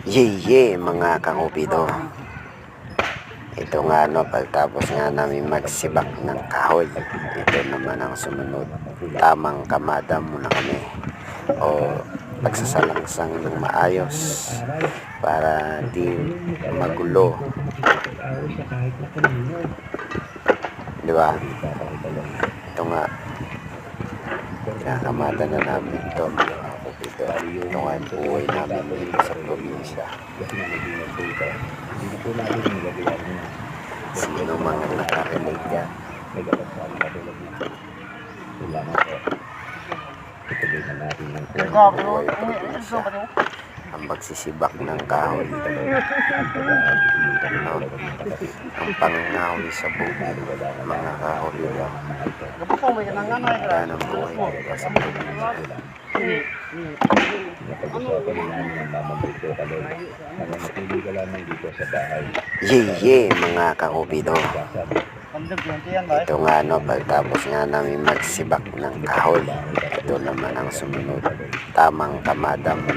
Yeye mga kakupido. Ito nga pagtapos nga namin magsibak ng kahoy, ito naman ang sumunod. Tamang kamada muna kami o pagsasalangsang ng maayos para di magulo. Di ba? Ito nga, kakamada na namin ito mga kakupido. Ito nga ang buhay namin dito sa probinsya. Sino mga nakarinig yan? Ang magsisibak ng kahoy, ang pangangahoy sa bukid, mga kahoy lang. Yan ang buhay dito sa probinsya. Yeye mga kakupido. Ito nga pagtapos nga namin magsibak ng kahoy, ito naman ang sumunod. Tamang kamada muna